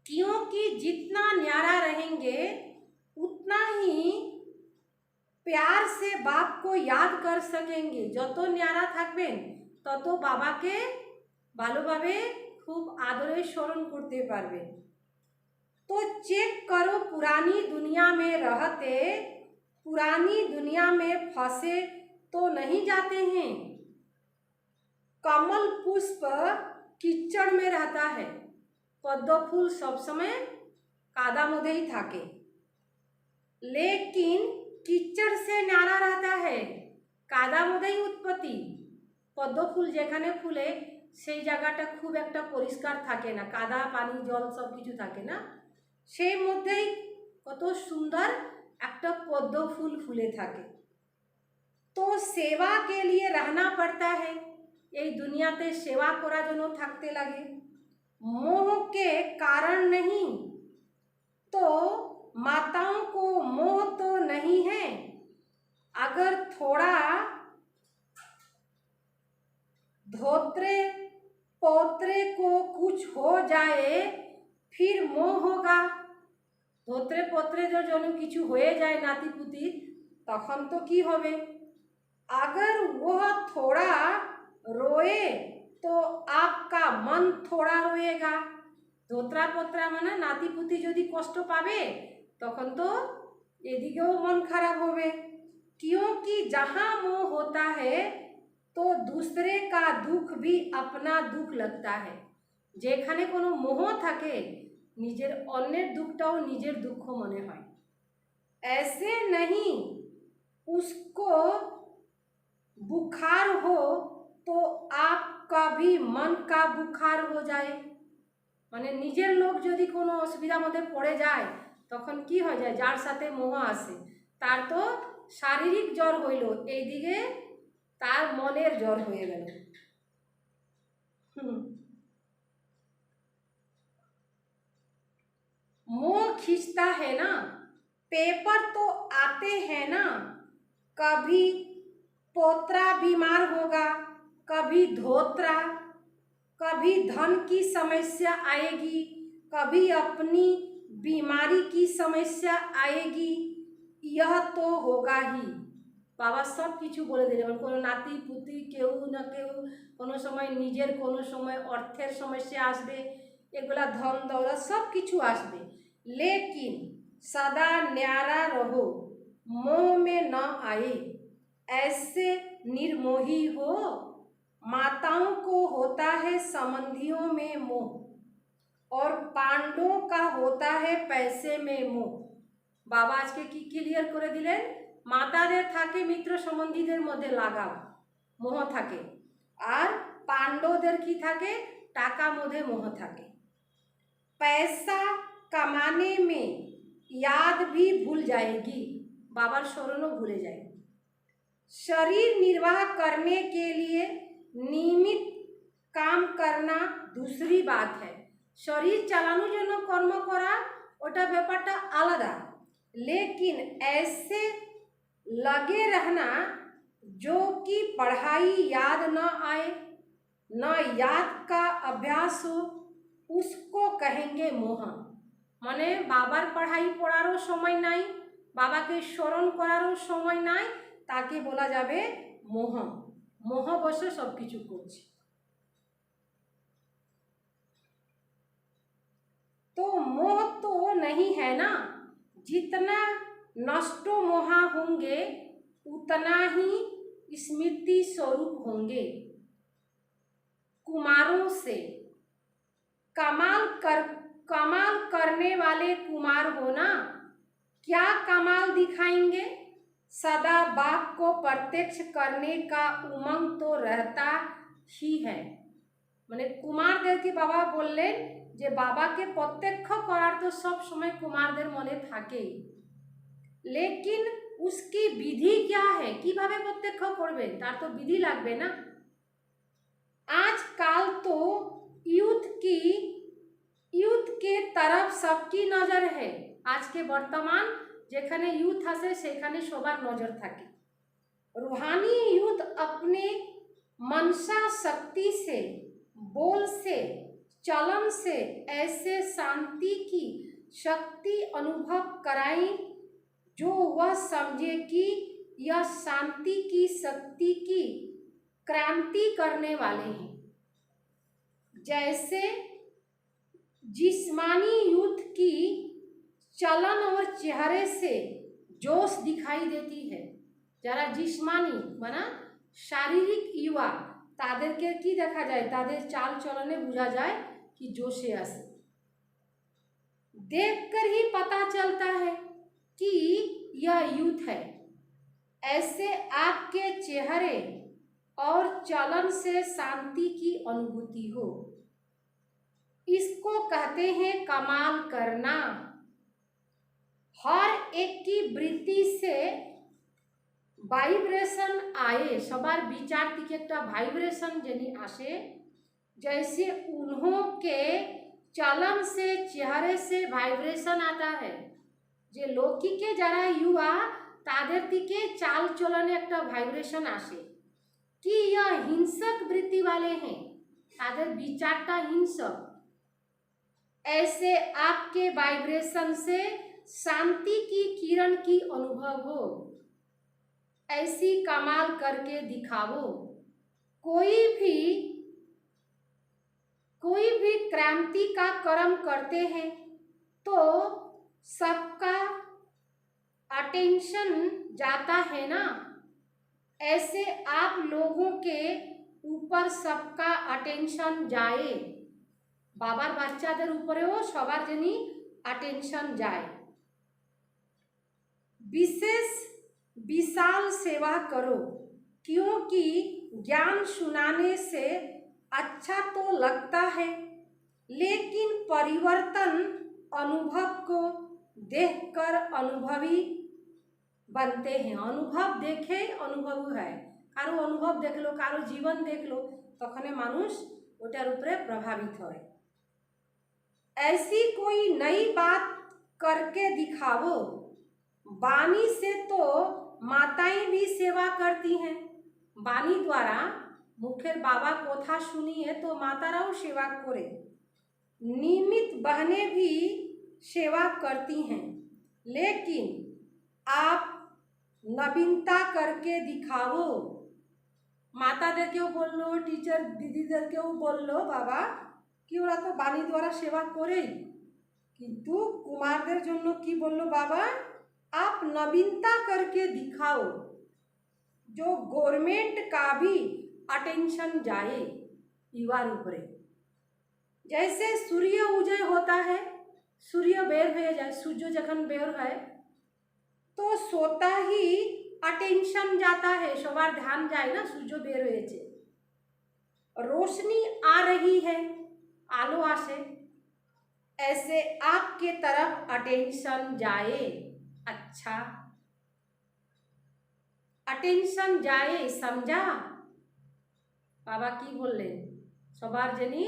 क्योंकि जितना न्यारा रहेंगे उतना ही प्यार से बाप को याद कर सकेंगे। যত न्यारा থাকবেন তত বাবাকে ভালোভাবে খুব আদরে স্মরণ করতে পারবেন। तो चेक करो पुरानी दुनिया में रहते पुरानी दुनिया में फंसे तो नहीं जाते हैं। कमल पुष्प कीचड़ में रहता है, পদ্ম ফুল সবসময় কাদা মধ্যেই থাকে, लेकिन कीचड़ से न्यारा रहता है। কাদা মধ্যেই উৎপত্তি। পদ্ম ফুল যেখানে ফুলে সেই জায়গাটা খুব একটা পরিষ্কার থাকে না, কাদা পানি জল সব কিছু থাকে না, সেই মধ্যেই কত সুন্দর একটা পদ্ম ফুল ফুলে থাকে। তো সেবা কে লিয়ে रहना पड़ता है। এই দুনিয়াতে সেবা করার জন্য থাকতে লাগে। मोह के कारण नहीं, तो माताओं को मोह तो नहीं है। अगर थोड़ा धोत्रे पोत्रे को कुछ हो जाए फिर मोह होगा। ধোত্রে পত্রে যদি কিছু হয়ে যায় নাতিপুতির তখন তো কি হবে? अगर वह थोड़ा रोए तो आपका मन थोड़ा रोएगा। ধোত্রা পোত্রা মানে নাতিপুতি যদি কষ্ট পাবে তখন তো এদিকেও মন খারাপ হবে। क्योंकि जहाँ मोह होता है तो दूसरे का दुख भी अपना दुख लगता है। যেখানে কোনো মোহ থাকে নিজের অন্যের দুঃখটাও নিজের দুঃখ মনে হয়। ऐसे नहीं उसको बुखार हो तो आपका भी मन का बुखार हो जाए। মানে নিজের লোক যদি কোনো অসুবিধার মধ্যে পড়ে যায় তখন কি হয়ে যায়? যার সাথে মোহ আসে তার তো শারীরিক জ্বর হইল, এইদিকে তার মনের জ্বর হয়ে গেল। मोह खींचता है ना, पेपर तो आते हैं ना, कभी पोतरा बीमार होगा, कभी धोत्रा, कभी धन की समस्या आएगी, कभी अपनी बीमारी की समस्या आएगी, यह तो होगा ही। বাবা সব কিছু বলে দিলেন, কোনো নাতি পুতি কেউ না কেউ কোনো সময় নিজের, কোনো সময় অর্থের সমস্যা আসবে, এগুলা ধন দৌলত সব কিছু আসবে। लेकिन सदा न्यारा रहो, मोह में न आए, ऐसे निर्मोही हो। माताओं को होता है संबंधियों में मोह, और पांडवों का होता है पैसे में मोह। বাবা আজকে কি ক্লিয়ার করে দিলেন, মাতাদের থাকে মিত্র সম্বন্ধীদের মধ্যে লাগাও, মোহ থাকে, আর পাণ্ডবদের কি থাকে, টাকা মধ্যে মোহ থাকে। पैसा कमाने में याद भी भूल जाएगी, बाबर स्मरणों भूले जाएगी। शरीर निर्वाह करने के लिए नियमित काम करना दूसरी बात है। शरीर চালানোর জন্য কর্ম করা ওটা ব্যাপারটা আলাদা, लेकिन ऐसे लगे रहना जो कि पढ़ाई याद न आए, न याद का अभ्यास हो, उसको कहेंगे मोह। মানে বাবার পড়াই পড়ারও সময় নাই, বাবাকে স্মরণ করারও সময় নাই, তাকে বলা যাবে মোহ। মোহ বসে সব কিছু করছে। तो मोह तो नहीं है ना, जितना नष्टो मोहा होंगे उतना ही स्मृति स्वरूप होंगे। कुमारों से कमाल करने वाले कुमार हो ना, क्या कमाल दिखाएंगे? सदा बाप को प्रत्यक्ष करने का उमंग तो रहता ही है। মানে কুমারদেরকে বাবা বললেন যে বাবাকে প্রত্যক্ষ করার তো সব সময় কুমারদের মনে থাকেই, लेकिन उसकी विधि क्या है, কিভাবে প্রত্যক্ষ করবেন, তার তো বিধি লাগবে না। आजकल तो यूथ के तरफ सबकी नजर है। আজকে বর্তমান যেখানে ইউথ আছে সেখানে সবার নজর থাকে। रूहानी यूथ अपने मनसा शक्ति से, बोल से, चलन से ऐसे शांति की शक्ति अनुभव कराई जो वह समझे कि यह शांति की शक्ति की क्रांति करने वाले हैं। जैसे जिस्मानी यूथ की चलन और चेहरे से जोश दिखाई देती है। যারা जिस्मानी माना शारीरिक युवा, তাদেরকে কি দেখা যায়, তাদের চাল চলনে বোঝা যায় कि जोशे আছে। देखकर ही पता चलता है कि यह यूथ है। ऐसे आपके चेहरे और चलन से शांति की अनुभूति हो, इसको कहते हैं कमाल करना। हर एक की वृत्ति से ভাইব্রেশন आए, সবার বিচার থেকে একটা ভাইব্রেশন যেনি আসে। जैसे उन्हों के चलन से, चेहरे से ভাইব্রেশন आता है। যে লৌকিকে যারা युवा তাদের দিকে চাল চলনে একটা ভাইব্রেশন আসে। कि यह हिंसक वृत्ति वाले हैं, তাদের বিচারটা হিংসক। ऐसे आपके वाइब्रेशन से शांति की किरण की अनुभव हो, ऐसी कमाल करके दिखाओ। कोई भी क्रांति का कर्म करते हैं तो सबका अटेंशन जाता है ना, ऐसे आप लोगों के ऊपर सबका अटेंशन जाए। বাবার বাচ্চাদের উপরেও সবার যেনি अटेंशन जाए। विशाल सेवा करो, क्योंकि ज्ञान सुनाने से अच्छा तो लगता है, लेकिन परिवर्तन अनुभव को देखकर अनुभवी बनते हैं। अनुभव देखे अनुभव है, कारो अनुभव देख लो, कारो जीवन देख लो, तखने मानुष ओटार उपरे प्रभावित है। ऐसी कोई नई बात करके दिखाओ। वाणी से तो माताएं भी सेवा करती हैं। वाणी द्वारा मुखेर बाबा कथा सुनिए तो माताराও सेवा करे। नियमित बहनें भी सेवा करती हैं, लेकिन आप नवीनता करके दिखाओ। মাতাদেরকেও বললো, টিচার দিদিদেরকেও বললো বাবা কি ওরা তো বাণী দ্বারা সেবা করেই, কিন্তু কুমারদের জন্য কি বললো বাবা, आप नवीनता करके दिखाओ जो गवर्नमेंट का भी अटेंशन जाए युवार ऊपरे। जैसे सूर्य उदय होता है, सूर्य बेर हो जाए, सूर्य जखन बेर है तो सोता ही अटेंशन जाता है, सबार ध्यान जाए ना सूर्य बेर होयेछे, रोशनी आ रही है, आलो आसे, ऐसे आपके तरफ अटेंशन जाए। अच्छा, अटेंशन जाए, समझा? बाबा की बोलें सबार जनी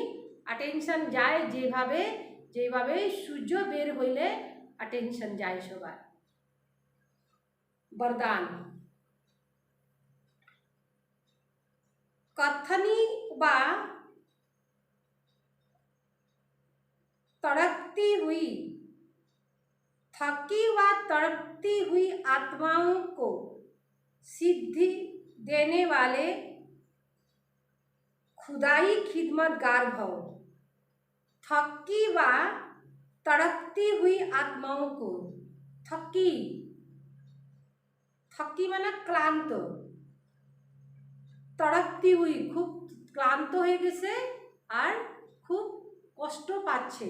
अटेंशन जाए, जेभावे जेभावे सूर्य बेर हইলে अटेंशन जाए सबार। वरदान कथनी बा तड़कती हुई, थकी व तड़पती हुई आत्माओं को सिद्धि देने वाले खुदाई खिदमतगार भव। थकी व तड़पती हुई आत्माओं को, थकी थकी माने क्लांत, तड़पती हुई खूब क्लांत हो गेছে আর खूब কষ্ট পাচ্ছে।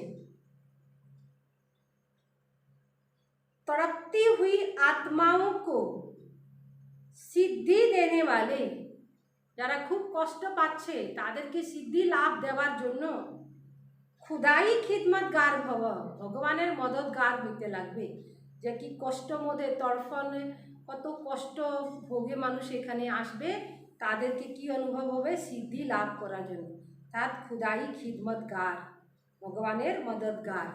तड़पती हुई आत्माओं को सिद्धि देने वाले, যারা খুব কষ্ট পাচ্ছে তাদেরকে সিদ্ধি লাভ দেওয়ার জন্য খুদাই খিদমতগার ভব, ভগবানের মদতগার হইতে লাগবে। যে কি কষ্ট মধ্যে তড়ফনে কত কষ্ট ভোগে মানুষ এখানে আসবে, তাদেরকে কি অনুভব হবে, সিদ্ধি লাভ করার জন্য। তাত খুদাই খিদমতগার, ভগবানের মদতগার।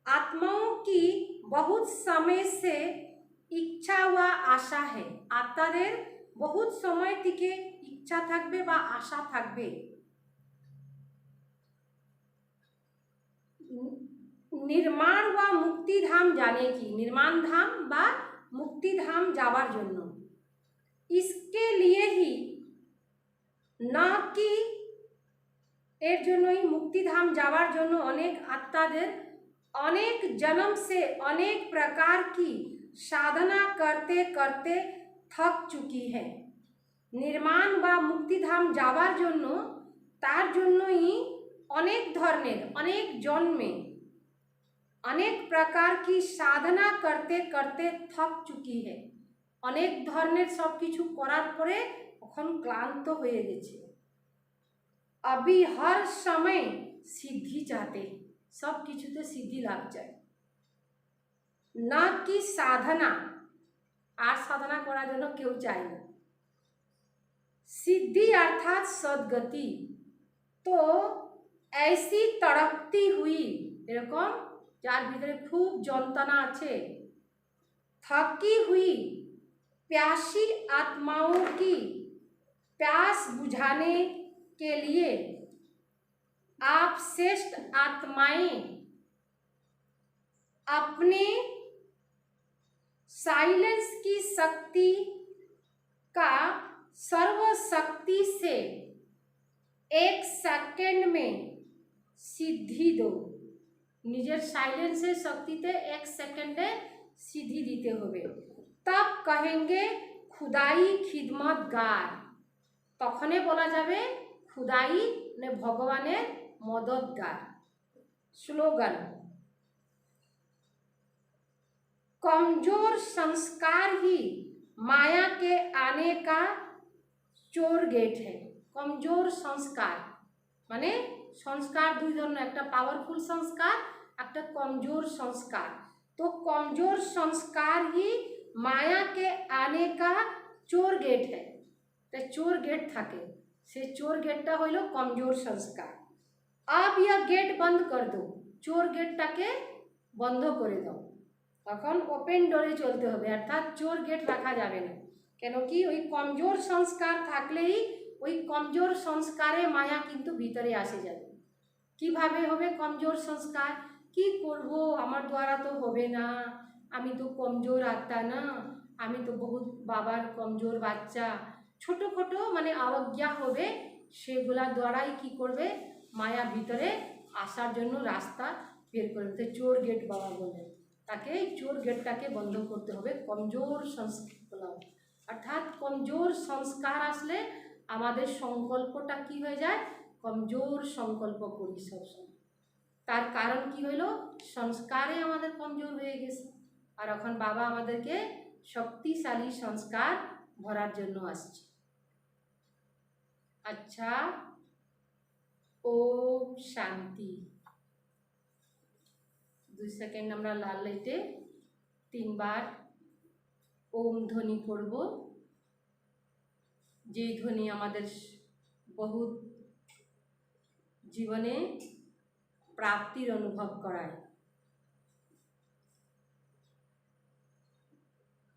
आत्माओं की बहुत समय से इच्छा व आशा है, आत्माদের बहुत समय থেকে इच्छा থাকবে বা আশা থাকবে। निर्माण व मुक्ति धाम जाने की, निर्माण धाम বা मुक्ति धाम যাওয়ার জন্য। इसके लिए ही না কি এর জন্যই মুক্তিধাম যাওয়ার জন্য অনেক আত্মাদের अनेक जन्म से अनेक प्रकार की साधना करते करते थक चुकी है। निर्माण व मुक्तिधाम जावार जोन्नो तार जोन्नोई अनेक धरनेर अनेक जन्मे अनेक प्रकार की साधना करते करते थक चुकी है। अनेक धरनेर सब किछु करार परे तखन क्लांत हये गेछे। अभी हर समय सिद्धि चाहते, सब কিছুতে সিদ্ধি লাভ চাই, না কি সাধনা, আর সাধনা করার জন্য কেউ চায় না। सिद्धि अर्थात सदगति, तो ऐसी तड़पती हुई, এরকম যার ভিতরে খুব যন্ত্রণা আছে, थकी हुई प्यासी आत्माओं की प्यास बुझाने के लिए आप श्रेष्ठ आत्माएं अपने साइलेंस की शक्ति का सर्वशक्ति से 1 सेकंड में सिद्धि दो। निजेर साइलेंसের শক্তিতে 1 সেকেন্ডে সিদ্ধি দিতে হবে। तब कहेंगे खुदाई खिदमतगार, তখনই বলা যাবে खुदाई ने भगवाনের मददगार। स्लोगन, कमजोर संस्कार ही माया के आने का चोर गेट है। कमजोर संस्कार माने संस्कार दुई धरনের, একটা पावरफुल संस्कार, একটা कमजोर संस्कार। तो कमजोर संस्कार ही माया के आने का चोर गेट है। तो चोर गेट থাকে, से चोर गेटটা হইল कमजोर संस्कार। अब यह गेट बंद कर दो, चोर गेटটাকে বন্ধ করে দাও। তখন ওপেন ডোরে চলতে হবে, অর্থাৎ চোর গেট রাখা যাবে না। কেন কি ওই কমজোর সংস্কার থাকলেই ওই কমজোর সংস্কারে মায়া কিন্তু ভিতরে আসে যাবে। কিভাবে হবে কমজোর সংস্কার? কি করব, আমার দ্বারা তো হবে না, আমি তো কমজোর আত্মা না, আমি তো বহুত বাবার কমজোর বাচ্চা, ছোটো মানে অবজ্ঞা হবে, সেগুলা দ্বারাই কি করবে মায়া ভিতরে আসার জন্য রাস্তা বের করে দেবে। চোর গেট বাবা বলে, তাকে চোর গেটটাকে বন্ধ করতে হবে। কমজোর সংস্কার অর্থাৎ কমজোর সংস্কার আসলে আমাদের সংকল্পটা কি হয়ে যায়, কমজোর সংকল্প করি সবসময়। তার কারণ কি হইল, সংস্কারে আমাদের কমজোর হয়ে গেছে। আর এখন বাবা আমাদেরকে শক্তিশালী সংস্কার ভরার জন্য আসছে। আচ্ছা, ওম শান্তি। 2 সেকেন্ড আমরা লাল লাইটে 3 বার ওম ধ্বনি করব, যে ধ্বনি আমাদের বহুত জীবনে প্রাপ্তির অনুভব করায়,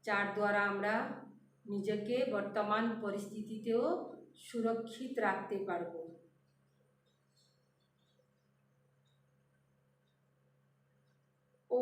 যার দ্বারা আমরা নিজেকে বর্তমান পরিস্থিতিতেও সুরক্ষিত রাখতে পারব। ও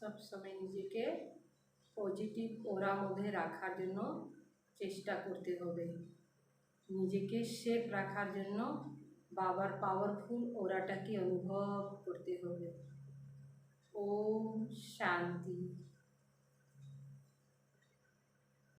সব সময় নিজেকে পজিটিভ ওরা মধ্যে রাখার জন্য চেষ্টা করতে হবে। নিজেকে সেফ রাখার জন্য বাবার পাওয়ারফুল ওরাটাকে অনুভব করতে হবে। ওম শান্তি।